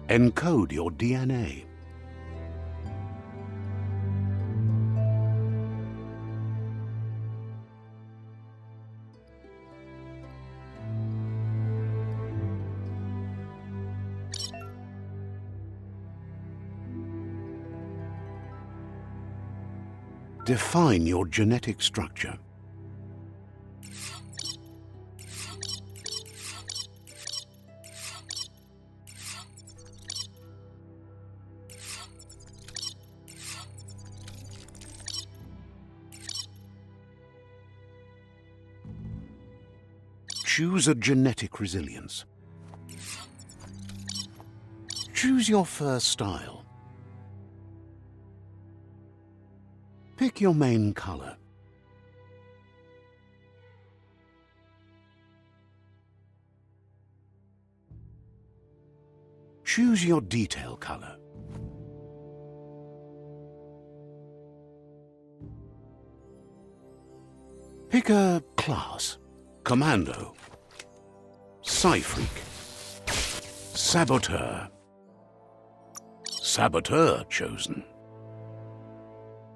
Encode your DNA. Define your genetic structure. Choose a genetic resilience. Choose your fur style. Pick your main color. Choose your detail color. Pick a class. Commando. Psy-Freak. Saboteur. Saboteur chosen.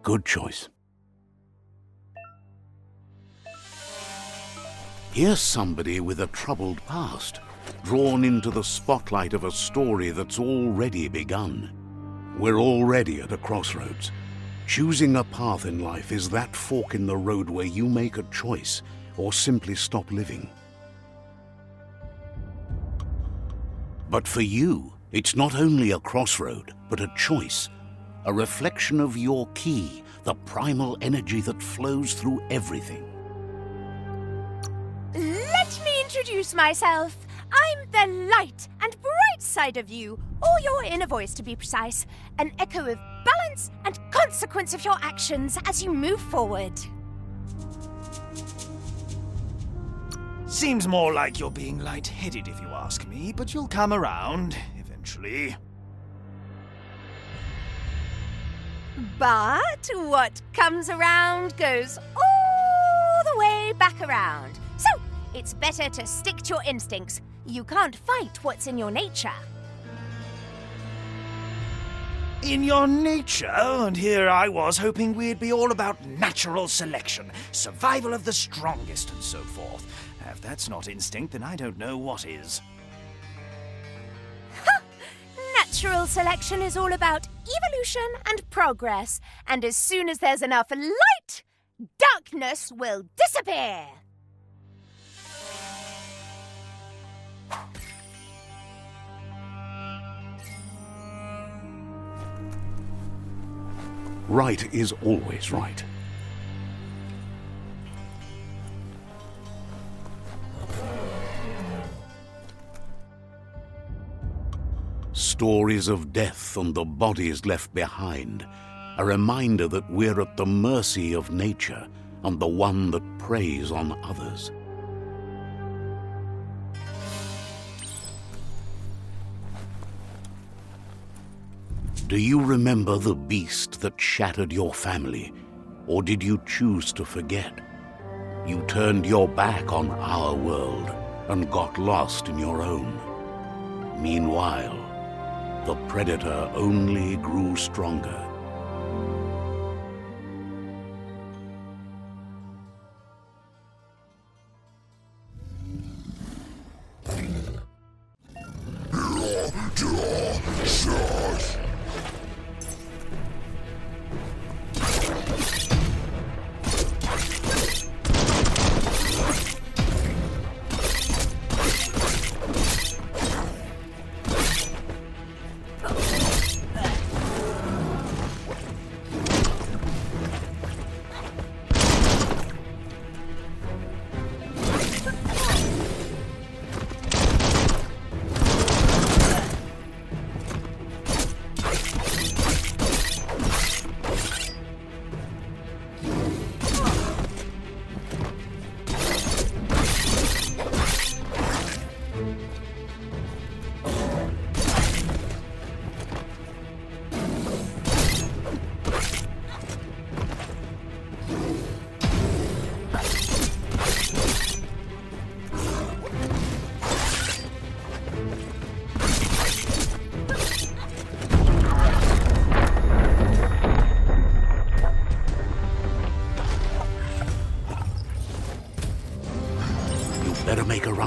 Good choice. Here's somebody with a troubled past, drawn into the spotlight of a story that's already begun. We're already at a crossroads. Choosing a path in life is that fork in the road where you make a choice or simply stop living. But for you, it's not only a crossroad, but a choice. A reflection of your key, the primal energy that flows through everything. Let me introduce myself. I'm the light and bright side of you, or your inner voice to be precise, an echo of balance and consequence of your actions as you move forward. Seems more like you're being light-headed if you ask me, but you'll come around eventually. But what comes around goes all the way back around. So, it's better to stick to your instincts. You can't fight what's in your nature. In your nature? And here I was hoping we'd be all about natural selection, survival of the strongest, and so forth. If that's not instinct, then I don't know what is. Natural selection is all about evolution and progress, and as soon as there's enough light, darkness will disappear. Right is always right. Stories of death and the bodies left behind, a reminder that we're at the mercy of nature and the one that preys on others. Do you remember the beast that shattered your family, or did you choose to forget? You turned your back on our world and got lost in your own. Meanwhile, the predator only grew stronger.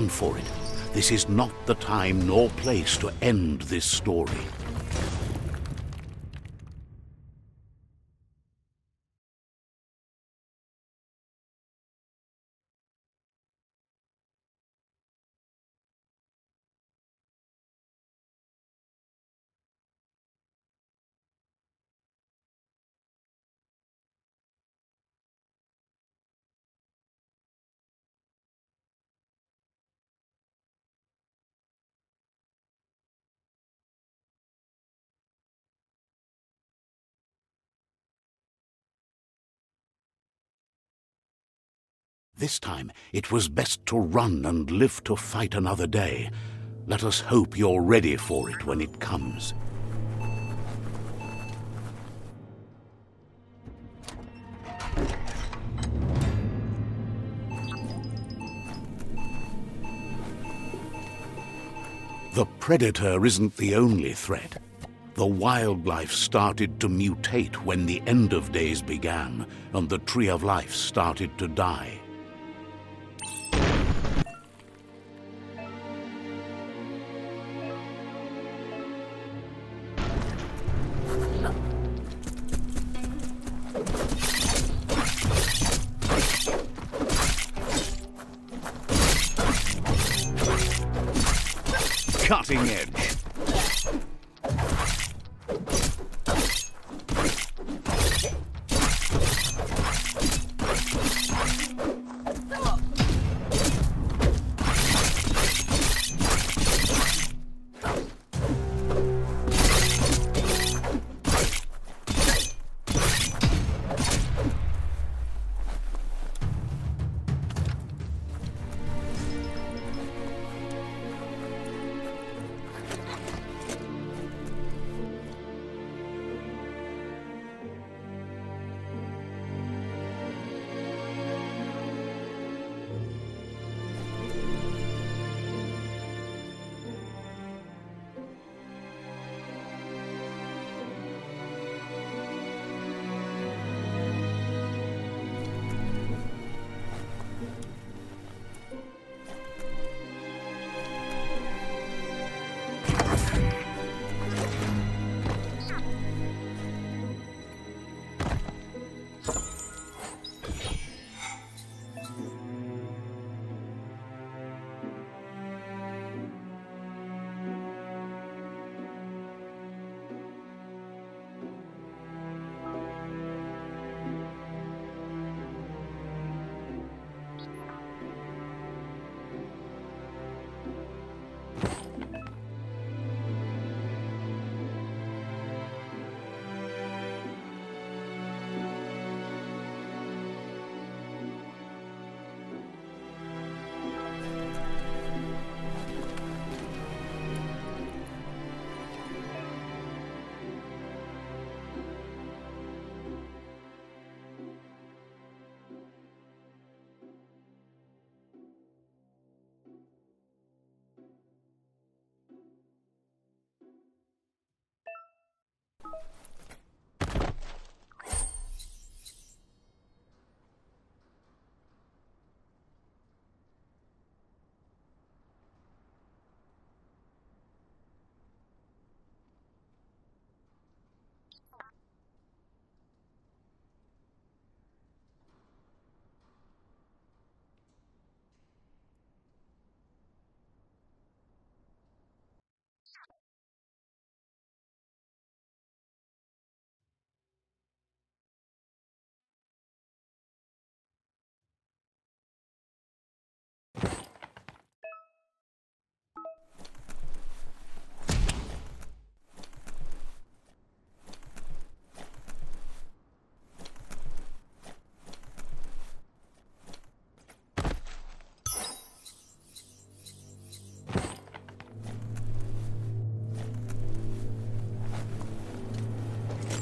run for it. This is not the time nor place to end this story. This time, it was best to run and live to fight another day. Let us hope you're ready for it when it comes. The predator isn't the only threat. The wildlife started to mutate when the end of days began, and the tree of life started to die. Cutting edge.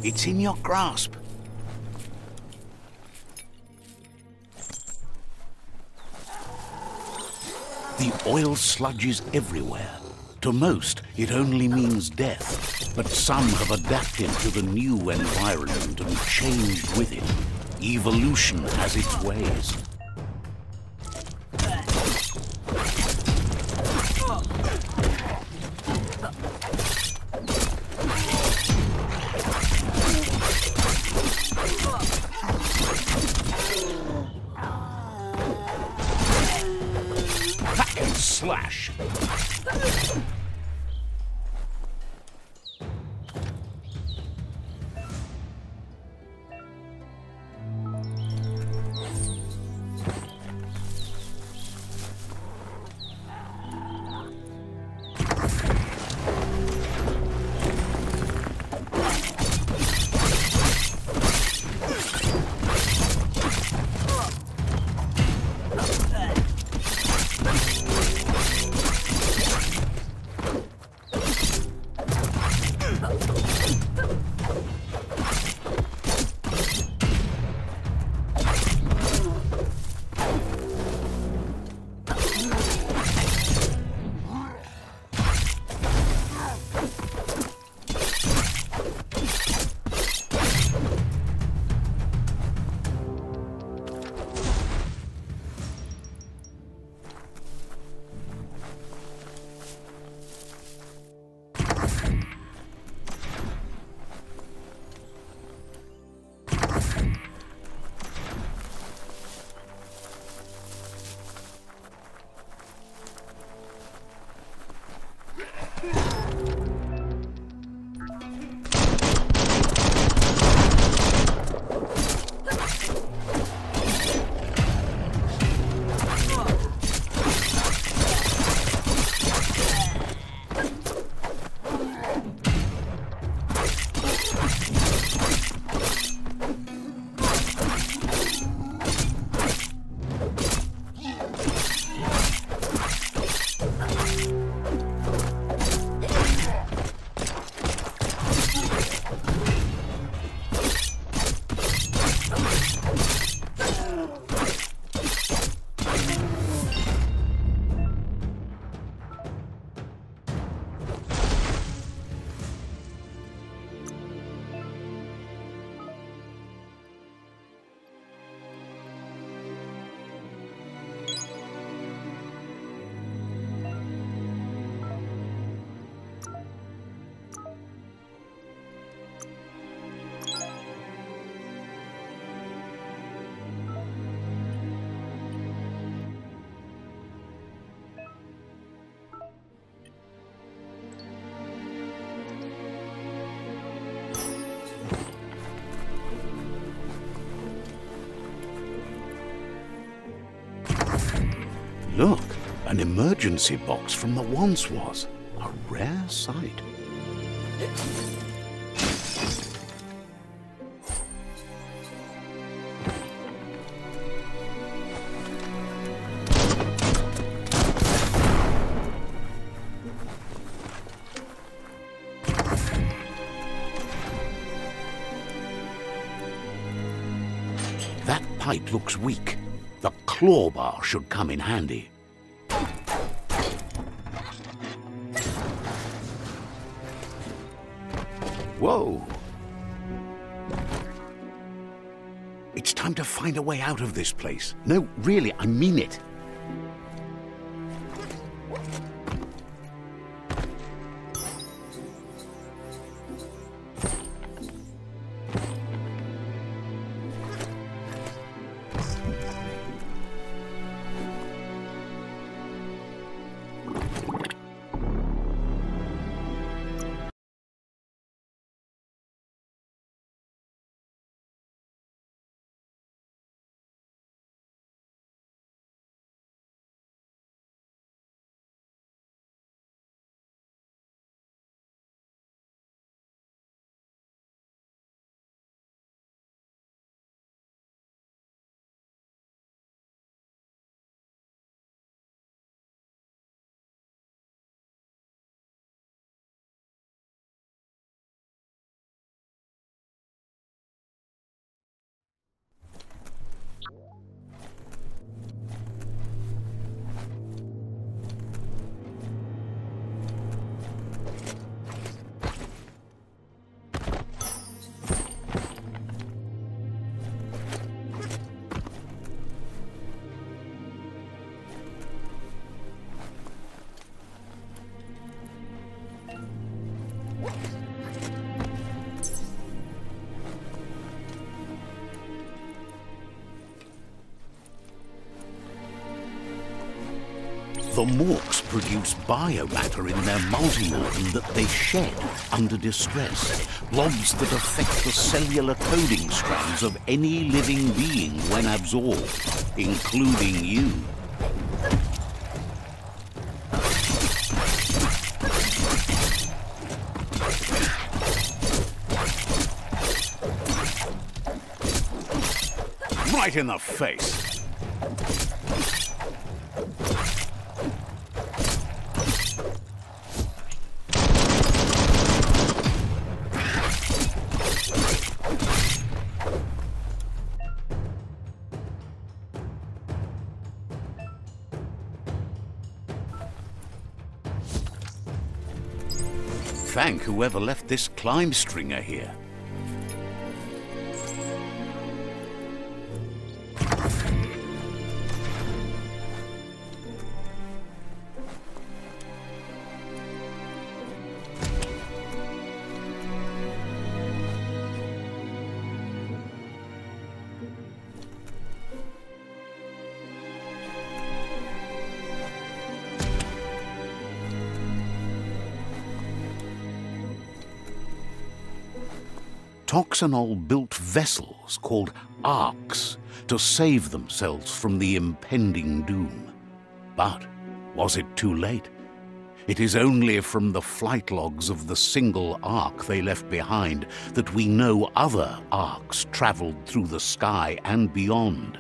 It's in your grasp. The oil sludge is everywhere. To most, it only means death, but some have adapted to the new environment and changed with it. Evolution has its ways. Look, an emergency box from the once was. A rare sight. That pipe looks weak. The claw bar should come in handy. Whoa! It's time to find a way out of this place. No, really, I mean it. The Morks produce biomatter in their multi-organ that they shed under distress. Blobs that affect the cellular coding strands of any living being when absorbed, including you. Right in the face. thank whoever left this climb stringer here. Toxanol built vessels called arks to save themselves from the impending doom. But was it too late? It is only from the flight logs of the single ark they left behind that we know other arks traveled through the sky and beyond.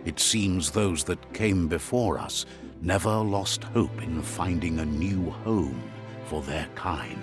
It seems those that came before us never lost hope in finding a new home for their kind.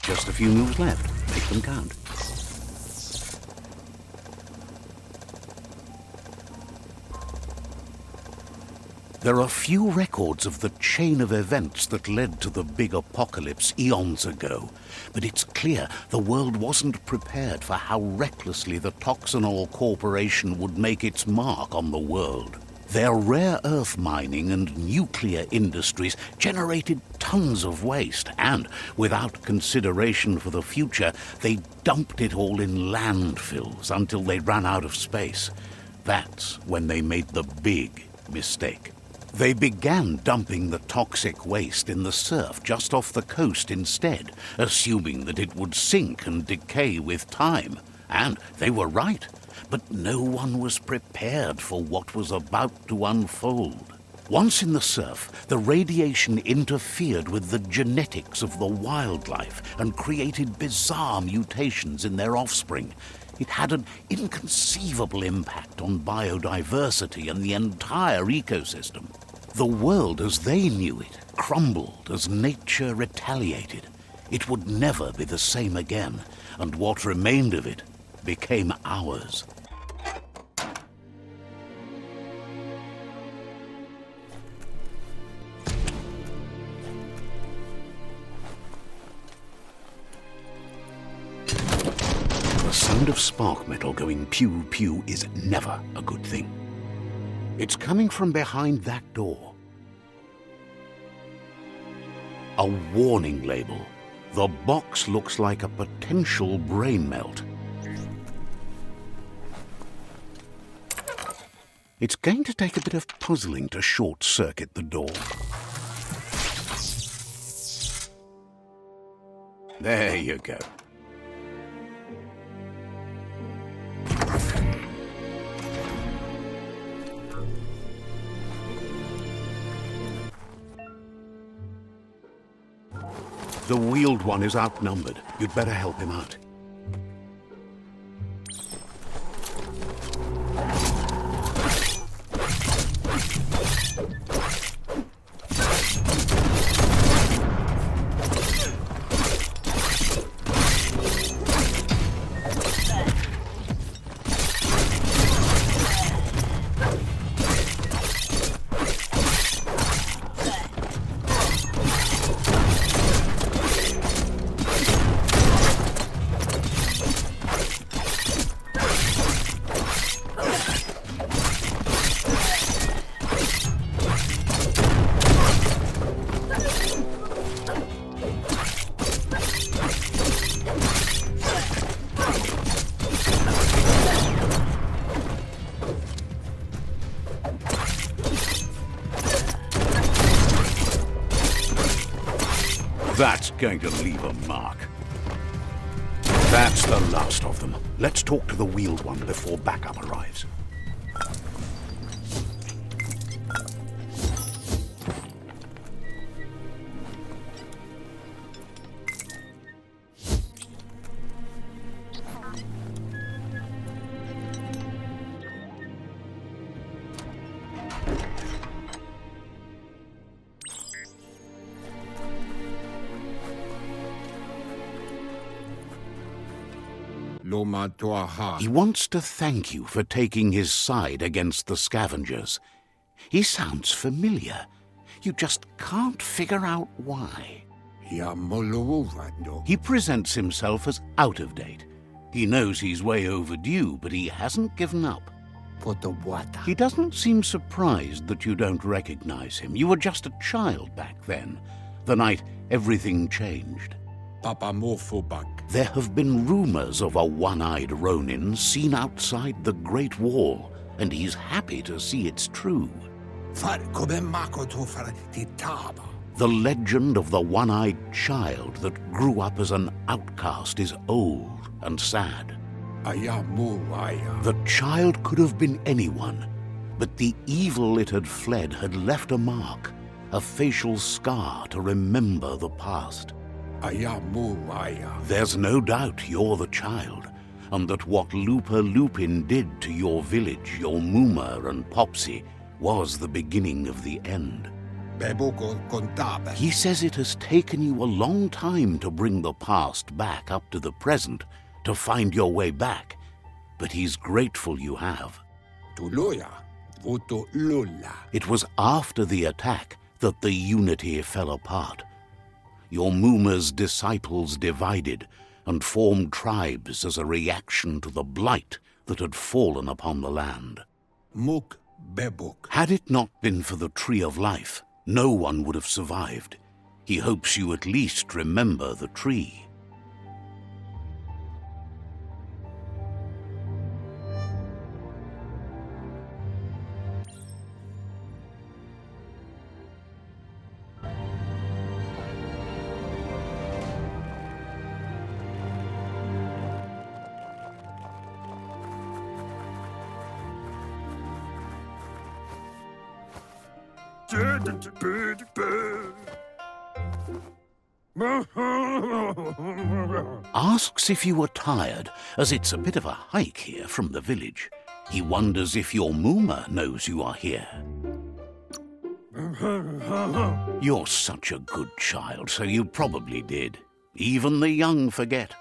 Just a few moves left. Make them count. There are few records of the chain of events that led to the big apocalypse eons ago, but it's clear the world wasn't prepared for how recklessly the Toxanol Corporation would make its mark on the world. Their rare earth mining and nuclear industries generated tons of waste, and without consideration for the future, they dumped it all in landfills until they ran out of space. That's when they made the big mistake. They began dumping the toxic waste in the surf just off the coast instead, assuming that it would sink and decay with time. And they were right. But no one was prepared for what was about to unfold. Once in the surf, the radiation interfered with the genetics of the wildlife and created bizarre mutations in their offspring. It had an inconceivable impact on biodiversity and the entire ecosystem. The world as they knew it crumbled as nature retaliated. It would never be the same again, and what remained of it became ours. The sound of spark metal going pew-pew is never a good thing. It's coming from behind that door. A warning label. The box looks like a potential brain melt. It's going to take a bit of puzzling to short-circuit the door. There you go. The wheeled one is outnumbered. You'd better help him out. That's going to leave a mark. That's the last of them. Let's talk to the wheeled one before backup arrives. He wants to thank you for taking his side against the scavengers. He sounds familiar. You just can't figure out why. He presents himself as out of date. He knows he's way overdue, but he hasn't given up. He doesn't seem surprised that you don't recognize him. You were just a child back then, the night everything changed. There have been rumors of a one-eyed Ronin seen outside the Great Wall, and he's happy to see it's true. The legend of the one-eyed child that grew up as an outcast is old and sad. The child could have been anyone, but the evil it had fled had left a mark, a facial scar to remember the past. There's no doubt you're the child, and that what Lupa Lupin did to your village, your Muma and Popsy, was the beginning of the end. He says it has taken you a long time to bring the past back up to the present, to find your way back, but he's grateful you have. It was after the attack that the unity fell apart. Your Muma's disciples divided and formed tribes as a reaction to the blight that had fallen upon the land. Had it not been for the Tree of Life, no one would have survived. He hopes you at least remember the tree. Asks if you were tired, as it's a bit of a hike here from the village. He wonders if your Muma knows you are here. You're such a good child, so you probably did. Even the young forget.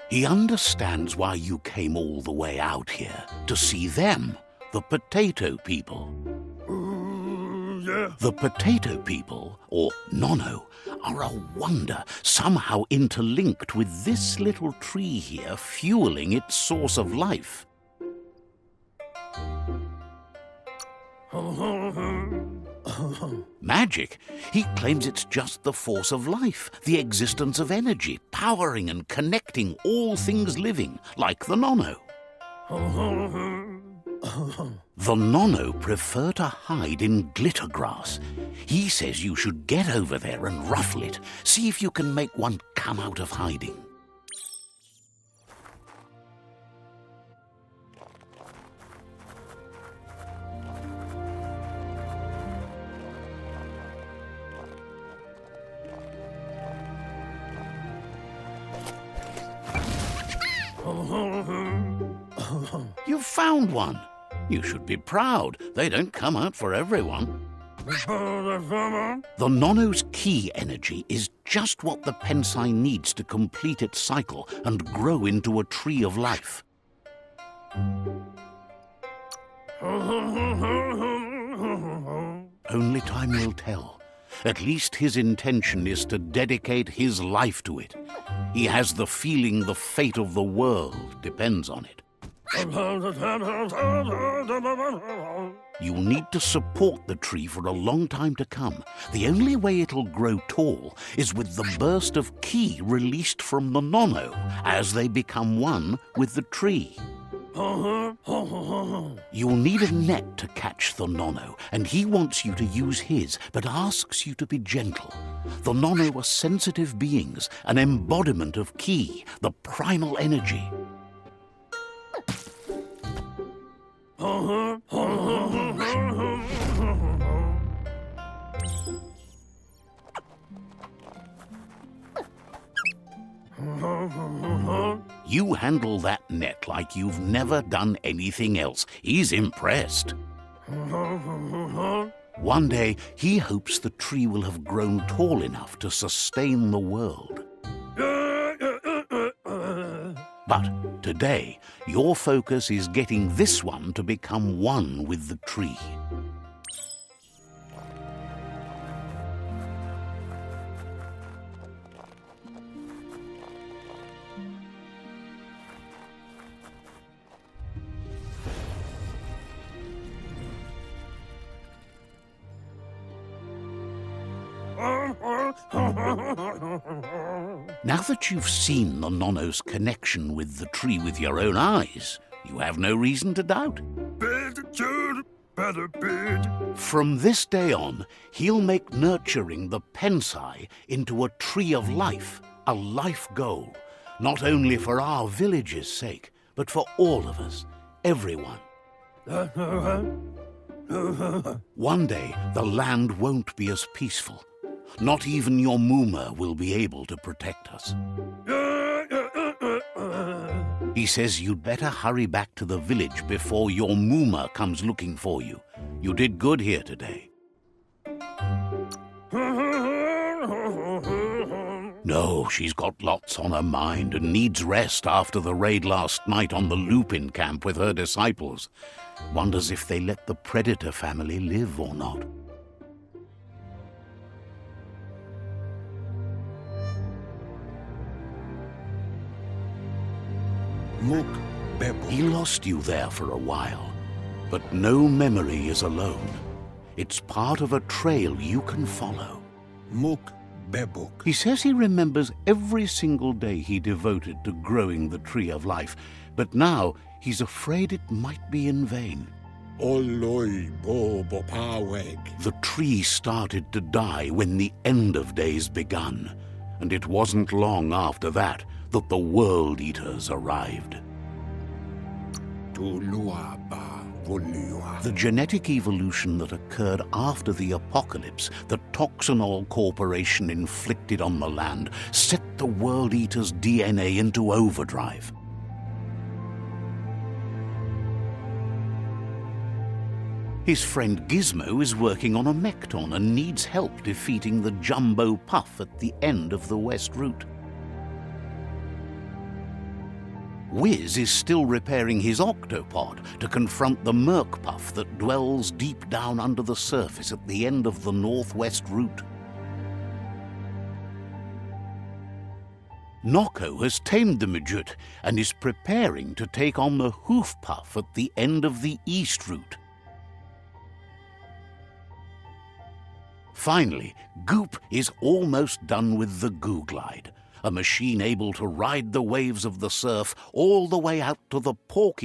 He understands why you came all the way out here, to see them, the potato people. The potato people, or Nono, are a wonder, somehow interlinked with this little tree here fueling its source of life. Magic? He claims it's just the force of life, the existence of energy, powering and connecting all things living, like the Nono. The Nono prefer to hide in glitter grass. He says you should get over there and ruffle it. See if you can make one come out of hiding. You found one. You should be proud. They don't come out for everyone. The Nono's key energy is just what the Pensai needs to complete its cycle and grow into a tree of life. Only time will tell. At least his intention is to dedicate his life to it. He has the feeling the fate of the world depends on it. You'll need to support the tree for a long time to come. The only way it'll grow tall is with the burst of ki released from the Nono as they become one with the tree. You'll need a net to catch the Nono, and he wants you to use his, but asks you to be gentle. The Nono are sensitive beings, an embodiment of ki, the primal energy. You handle that net like you've never done anything else. He's impressed. One day, he hopes the tree will have grown tall enough to sustain the world. But today, your focus is getting this one to become one with the tree. Now that you've seen the Nonno's connection with the tree with your own eyes, you have no reason to doubt. From this day on, he'll make nurturing the Pensai into a tree of life, a life goal, not only for our village's sake, but for all of us, everyone. One day, the land won't be as peaceful. Not even your Mooma will be able to protect us. He says you'd better hurry back to the village before your Mooma comes looking for you. You did good here today. No, she's got lots on her mind and needs rest after the raid last night on the Lupin camp with her disciples. Wonders if they let the Predator family live or not. He lost you there for a while, but no memory is alone. It's part of a trail you can follow. He says he remembers every single day he devoted to growing the Tree of Life, but now he's afraid it might be in vain. The tree started to die when the end of days begun, and it wasn't long after that that the World Eaters arrived. The genetic evolution that occurred after the apocalypse that Toxanol Corporation inflicted on the land set the World Eaters' DNA into overdrive. His friend Gizmo is working on a Mekton and needs help defeating the Jumbo Puff at the end of the West Route. Wiz is still repairing his octopod to confront the Merc Puff that dwells deep down under the surface at the end of the Northwest Route. Noko has tamed the Midget and is preparing to take on the Hoof Puff at the end of the East Route. Finally, Goop is almost done with the Goo Glide, a machine able to ride the waves of the surf all the way out to the Porky